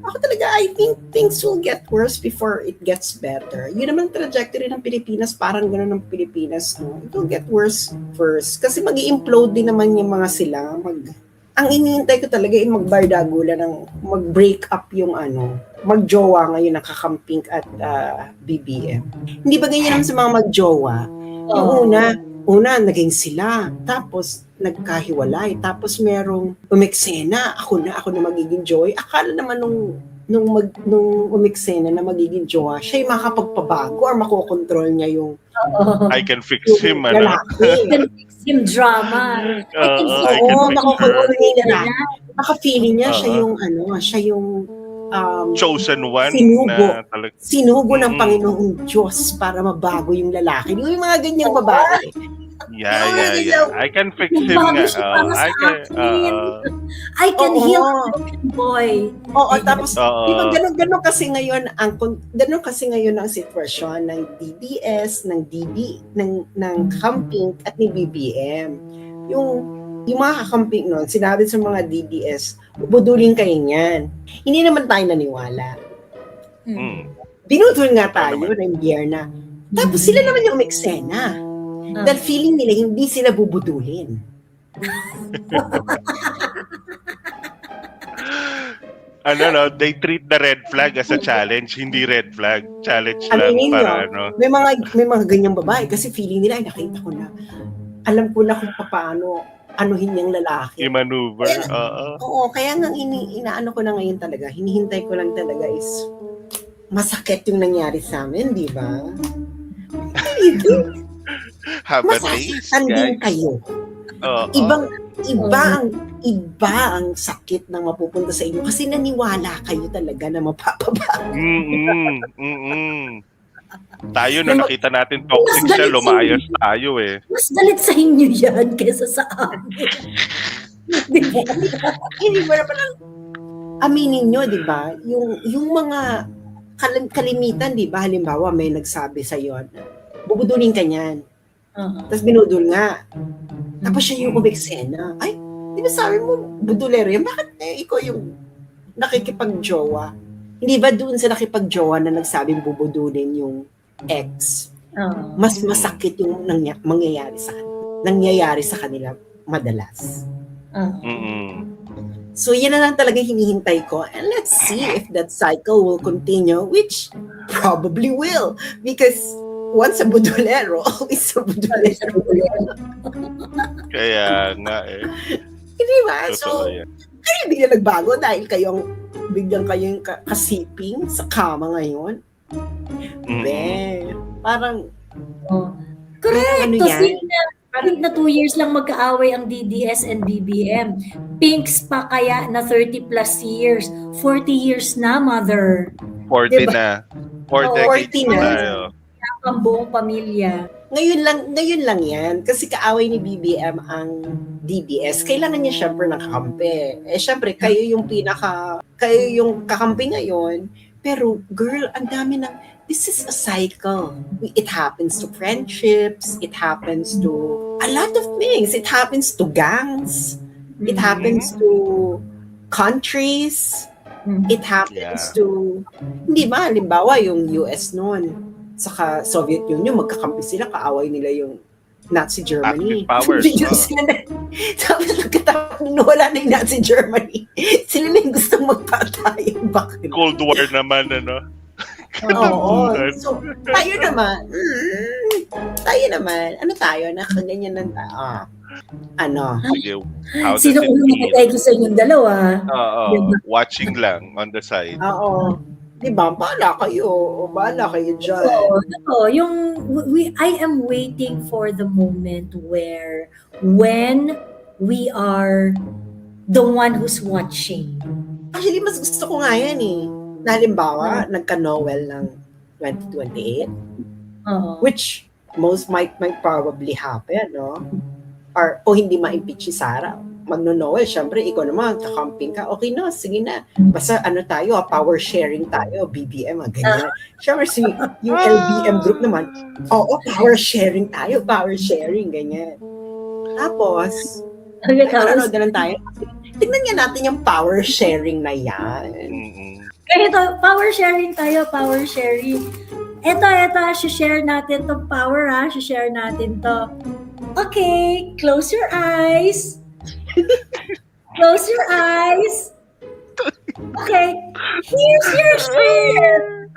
Ako talaga, I think things will get worse before it gets better. Yun naman trajectory ng Pilipinas, parang gano'n ng Pilipinas, no? It will get worse first. Kasi mag-i-implode din naman yung mga sila. Ang iniintay ko talaga ay magbardagulan ng mag-break up yung magjowa ngayon ng Kakamping at BBM. Hindi ba ganyan naman sa mga magjowa? Yung una, naging sila. Tapos, nagkahiwalay. Tapos, merong umeksena. Ako na magiging joy. Akala naman nung umeksena na magiging jowa, siya yung makakapagpabago or makokontrol niya yung I can fix him, lalaki. I can fix him drama. Makokontrol niya yung lalaki. Maka-feeling niya, siya yung chosen one sinugo ng Panginoong Diyos para mabago yung lalaki. Yung mga ganyang babae. Yeah. I can fix him nga. I can heal a boy. Tapos diba, ganun kasi ngayon ang sitwasyon ng DDS, ng Kakamping at ni BBM. Yung mga Kakamping noon, sinabi sa mga DDS, budulin kayo niyan. Hindi naman tayo naniwala. Binudol nga tayo ng year na. Tapos sila naman yung umeksena. Dahil feeling nila hindi sila bubudulin. They treat the red flag as a challenge, hindi red flag. Challenge lang para May mga ganyang babae kasi feeling nila, ay nakita ko na. Alam ko na kung paano anuhin niyang lalaki. I-maneuver. Oo, kaya nga inaano ko na ngayon talaga, hinihintay ko lang talaga is masakit yung nangyari sa amin, di ba? Masasaktan din kayo. Iba ang sakit na mapupunta sa inyo kasi naniwala kayo talaga na mapapabago. Tayo na nakita natin toxic siya, lumayas tayo eh. Mas galit sa inyo yan kaysa sa amin. Hindi ba naman aminin nyo, di ba? Yung mga kalimitan, di ba? Halimbawa, may nagsabi sa iyo, bubudulin ka niyan. Tapos binudol nga. Tapos siya yung umeksena. Ay, di ba sabi mo, budulero yan? Bakit ikaw yung nakikipag-jowa? Hindi ba doon sa nakipag-jowa na nagsabing bubudulin yung ex? Mas masakit yung nangyayari sa kanila madalas. So, yan na lang talaga hinihintay ko. And let's see if that cycle will continue, which probably will. Because once a budolero, always a budolero. Kaya nga eh. Hindi ba? So, kayo biglang nagbago dahil biglang kayong kasiping sa kama ngayon. Parang correct. Kahit na 2 years lang magkaaway ang DDS and BBM. Pinks pa kaya na 30 plus years. 40 years na, mother. 40 diba? Na. 4 decades na tayo. Ang buong pamilya. Ngayon lang yan. Kasi kaaway ni BBM ang DDS. Kailangan niya syempre ng kakampi. Syempre, kayo yung kakampi ngayon. Pero, girl, ang dami this is a cycle. It happens to friendships. It happens to a lot of things. It happens to gangs. It happens to countries. It happens to, hindi ba, halimbawa, yung US noon, saka Soviet Union, magkakampi sila, kaaway nila yung Nazi Germany. Active powers. Tapos nagkatapos wala na yung Nazi Germany. Sila na yung gustong magpatay. Bakit? Cold War naman, Oo. So, tayo naman. Ano tayo? Nakaganyan lang tayo. Sige, sino kung nakatay ko sa inyong dalawa? Watching lang on the side. Oo. Diba? Bahala kayo dyan. I am waiting for the moment when we are the one who's watching. Actually, mas gusto ko nga yan eh. Na halimbawa, nagka-Noel ng 2028. Which most might probably happen, no? O hindi ma-impeach si Sara. Magno-Noel, syempre, ikaw naman, kakamping ka. Okay na, sige na. Basta tayo, power sharing tayo, BBM, ganyan. Syempre, yung LBM group naman, power sharing tayo, ganyan. Tapos, nagkaroon na lang tayo. tignan nga natin yung power sharing na yan. Mm-mm. Ganito, power sharing tayo, power sharing. Ito, share natin to power ha, share natin to. Okay, close your eyes. Close your eyes. Okay, here's your share.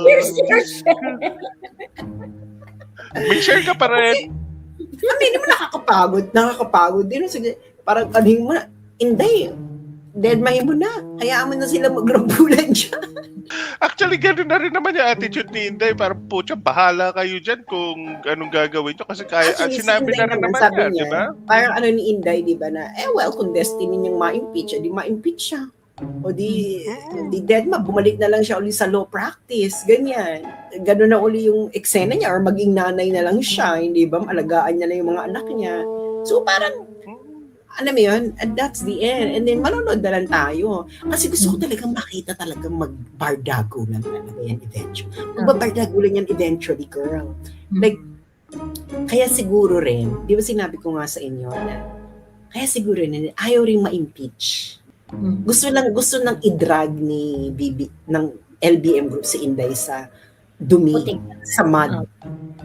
Here's your share. May share ka pa rin. Hindi naman nakakapagod din. Sige, parang kaning mo na, hindi, deadmine mo na. Hayaan mo na sila magrambulan dyan. Actually, gano'n na rin naman yung attitude ni Inday. Parang, putya, bahala kayo dyan kung anong gagawin nyo. Kasi kaya, Actually, sinabi si Inday na rin naman sabi niya, niya, di ba? parang ano ni Inday, di ba na, well, kung destiny niyang ma-impeach, di ma-impeach siya. O di deadma, bumalik na lang siya uli sa law practice, ganyan. Gano'n na uli yung eksena niya or maging nanay na lang siya, hindi ba? Alagaan niya na yung mga anak niya. So parang, alam mo yun, and that's the end. And then manonood na lang tayo. Kasi gusto ko talagang makita talagang magbardagulan talaga yan eventually. Magbabardagulan yan eventually, girl. Like, kaya siguro rin, di ba sinabi ko nga sa inyo na, kaya siguro rin, ayaw rin ma-impeach. Gusto nang i-drag ni ng LBM Group si Inday sa dumi, sa mud.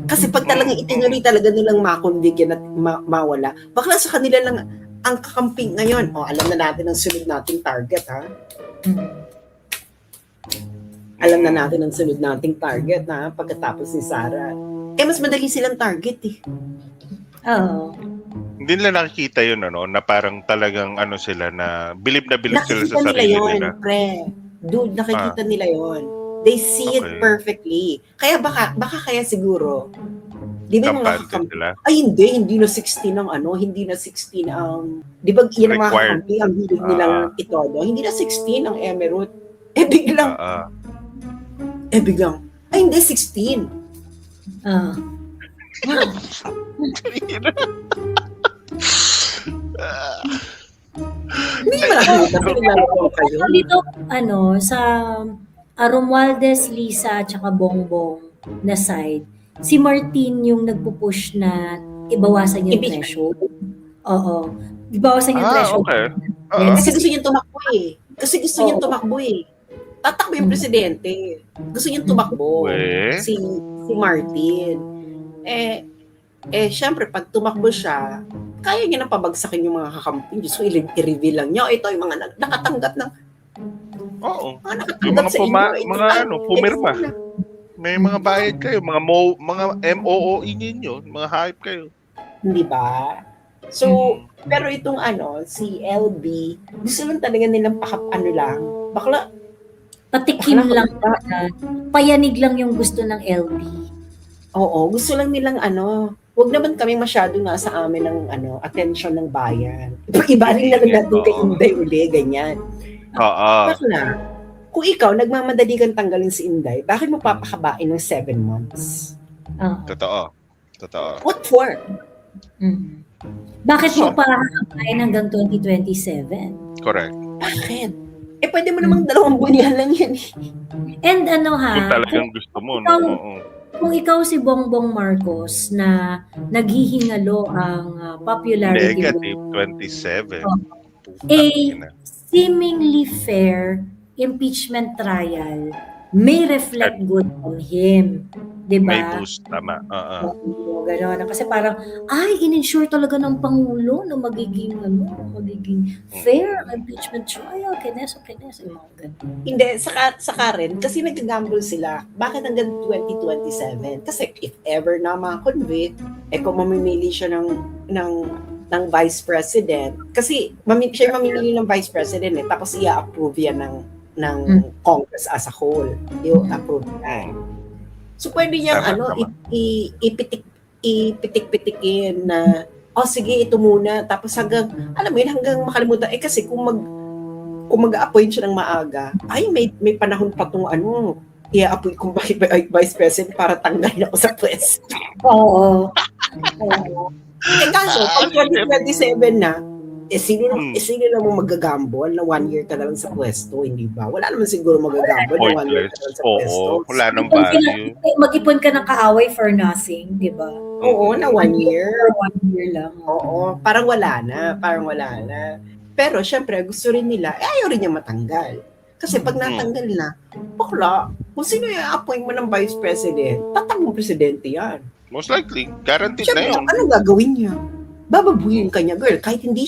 Kasi pag talagang itinuloy talaga nilang makonvict yan at mawala, bakla sa kanila lang ang kakamping ngayon. O, alam na natin ang sunod nating target, ha? Alam na natin ang sunod nating target, ha? Pagkatapos ni Sarah. Mas madali silang target, eh. Oo. Hindi nila nakikita yun, na parang talagang sila na bilib sila Nakikita sa sarili nila yun, nila. pre. Dude, nakikita nila yun. They see it Okay. perfectly. Kaya baka kaya siguro, di ba yung mga Kampante sila. ay hindi na 16 ang hindi na 16 ang, di ba yan ang mga Required. kakampi, ang hilig nilang itodo, hindi na 16 ang emerald. Biglang, ay hindi, 16. Ah. Hindi naman nakikita, pinaglalaro kayo. Dito, sa Romualdez, Lisa, at saka Bongbong na side, si Martin yung nagpupush na ibawasan yung Impeachment. threshold. Oo. Ibawasan yung threshold. Okay. Yes. Kasi gusto niyang tumakbo eh. Tatakbo yung presidente. Gusto niyang tumakbo. Si Martin. Syempre, pag tumakbo siya, kaya niya nang pabagsakin yung mga kakampi. Diyos ko, i-reveal lang niya. Ito yung mga nakatanggap ng Oo. mga Yung nakatanggap mga sa inyo. pumirma. May mga bayad kayo, mga MOOE ninyo, mga hype kayo. Hindi ba? So, pero itong si LB, gusto lang talaga nilang bakla, Patikim lang. Payanig lang yung gusto ng LB. oo, gusto lang nilang wag naman kami masyado nasa amin ng attention ng bayan. Ibaling na lang natin kay Inday uli, ganyan. Oo. Bakla, kung ikaw, nagmamadali kang tanggalin si Inday, bakit mo papakabain ng 7 months? Totoo. What for? Bakit mo pa kakain hanggang 2027? Correct. Bakit? Pwede mo namang 2 buwan lang yan. And Kung talagang gusto mo, no? Oo. Kung ikaw si Bongbong Marcos na naghihingalo ang popularity Negative 27. Seemingly fair impeachment trial may reflect good on him. Diba? May boost, tama. Gano'n. Kasi parang, in-ensure talaga ng Pangulo na magiging fair impeachment trial. Kines, yung mga gano'n. Hindi, saka rin, kasi nag-gamble sila. Bakit hanggang 2027? Kasi if ever na ma-convict, kung mamimili siya ng vice president, kasi siya mamimili ng vice president, tapos i-approve yan ng Congress as a whole. I-approve na. So, pwede niyang ipitik-pitikin na, sige, ito muna. Tapos hanggang makalimutan. Kasi kung mag-appoint siya ng maaga, may panahon pa itong i-appoint kong vice president para tanggalin ako sa pwesto. Oo. Kaso, pag 2027 na, sino naman mag-gagambol na 1 year ka na lang sa pwesto, hindi ba? Wala naman siguro mag-gagambol na 1 year ka na lang sa pwesto. Wala nang value. Mag-ipon ka ng kaaway for nothing, di ba? Oo, na 1 year. For 1 year lang. Oo, parang wala na. Pero syempre, gusto rin nila, ayaw rin niya matanggal. Kasi pag natanggal na, bakla, kung sino yung appoint mo ng vice president, tatangong presidente yan. Most likely, guaranteed Syempre, na yun. anong gagawin niya? Bababuyin ka niya, girl. Kahit hindi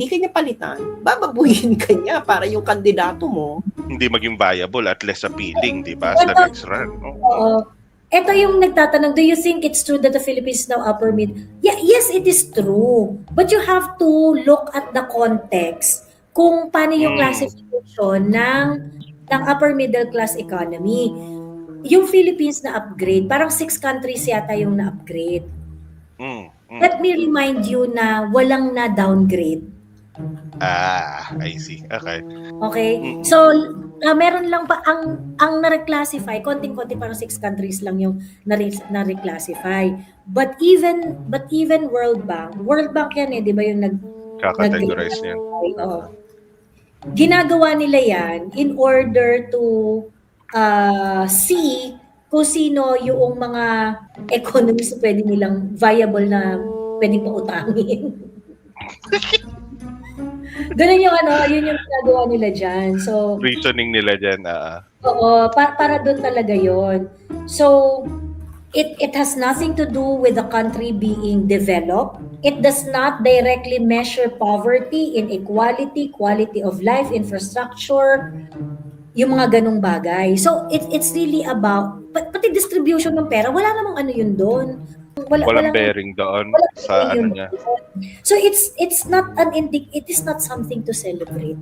ka niya palitan, bababuyin ka niya para yung kandidato mo. Hindi maging viable at less appealing, di ba? Sa next run. Oo. Ito yung nagtatanong, do you think it's true that the Philippines is now upper mid? Yeah, yes, it is true. But you have to look at the context kung paano yung classification ng upper middle class economy. Yung Philippines na upgrade, parang 6 countries yata yung na-upgrade. Let me remind you na walang na-downgrade. I see. Okay. Okay? So, meron lang pa ang na-reclassify, konting-konti parang 6 countries lang yung na-reclassify. But even World Bank yan 'di ba yung Kakategorize niyan. Ginagawa nila yan in order to see kung sino yung mga economies na pwede nilang viable na pwedeng pautangin. Ganun yung yun yung ginagawa nila dyan. So, reasoning nila dyan, oo, para doon talaga yon. So, it has nothing to do with the country being developed. It does not directly measure poverty, inequality, quality of life, infrastructure, yung mga ganong bagay. So, it's really about, pati distribution ng pera, wala namang yun doon. Walang bearing doon sa niya. So it is not something to celebrate.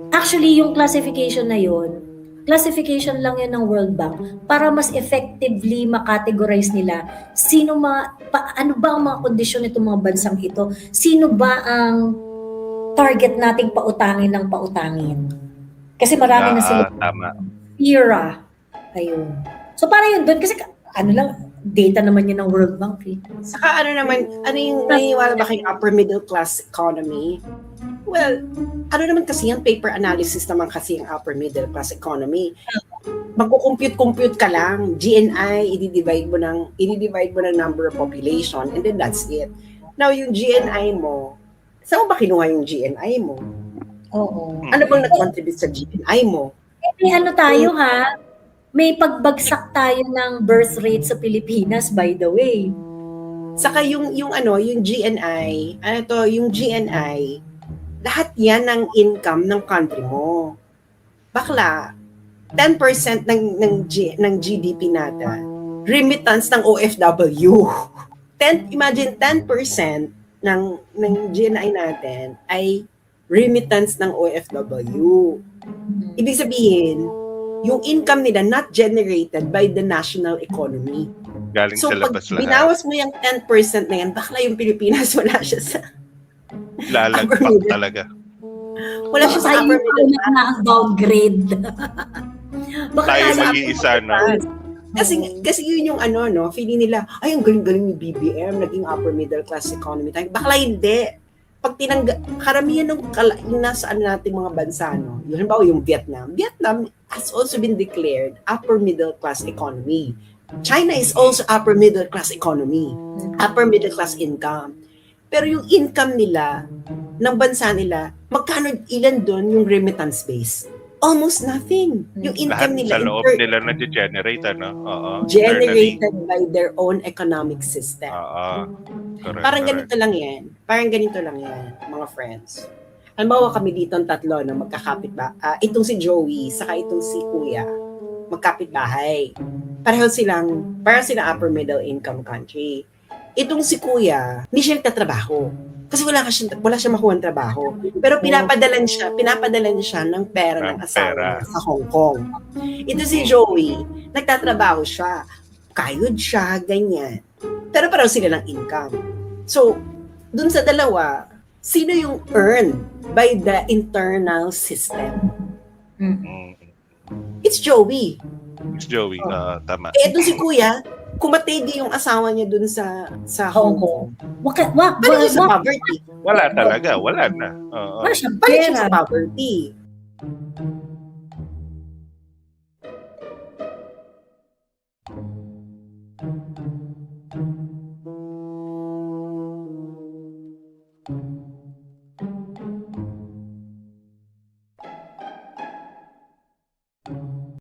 Actually, yung classification na yun, classification lang yun ng World Bank para mas effectively makategorize nila ano ba ang mga kondisyon nitong mga bansang ito? Sino ba ang target nating pautangin ng pautangin? Kasi marami na sila. Tama. Era. Ayun. So para yun doon kasi data naman yun ng World Bank eh. Saka yung naniniwala ba kayong upper middle class economy? Well, naman kasi yung paper analysis naman kasi yung upper middle class economy. Magko-compute ka lang, GNI, i-divide mo ng number of population, and then that's it. Now, yung GNI mo, saan mo ba kinuha yung GNI mo? Oo. Ano bang nag-contribute sa GNI mo? Tayo may pagbagsak tayo ng birth rate sa Pilipinas, by the way. Saka yung GNI, yung GNI, lahat yan ng income ng country mo. Bakla, 10% ng GDP natin, remittance ng OFW. Imagine 10% ng GNI natin ay remittance ng OFW. Ibig sabihin, yung income nila not generated by the national economy. Galing sa labas pag binawas mo yung 10% na yan, bakla yung Pilipinas, wala siya sa lalagpak talaga. Wala siya sa upper middle class. Na ang downgrade. Tayo mag-iisa na. Kasi yun yung feeling nila, ay, ang galing-galing ni BBM, naging upper middle class economy tayo. Bakla hindi. Pag karamihan yung nasa nating mga bansa, yung halimbawa yung Vietnam has also been declared upper middle class economy. China is also upper middle class economy, upper middle class income. Pero yung income nila, ng bansa nila, ilan doon yung remittance base? Almost nothing. Yung income nila. Sa loob nila na-generate, generated by their own economic system. Correct, Parang ganito lang yan, mga friends. Halimbawa kami dito ang tatlo na magkakapit ba? Itong si Joey, saka itong si Kuya, magkapit bahay. Pareho silang upper middle income country. Itong si Kuya, hindi siya nagtatrabaho. Kasi wala siyang makuha ng trabaho. Pero pinapadalan siya ng pera ng asawa sa Hong Kong. Ito si Joey, nagtatrabaho siya, kayod siya, ganyan. Pero pareho sila ng income. So, dun sa dalawa, sino yung earned by the internal system? It's Joey. Tama. Ito si Kuya, kumategi yung asawa niya dun sa Hong Kong. Paano siya sa poverty? Wala talaga, wala na. Wala siyang Paano siya pera. sa poverty?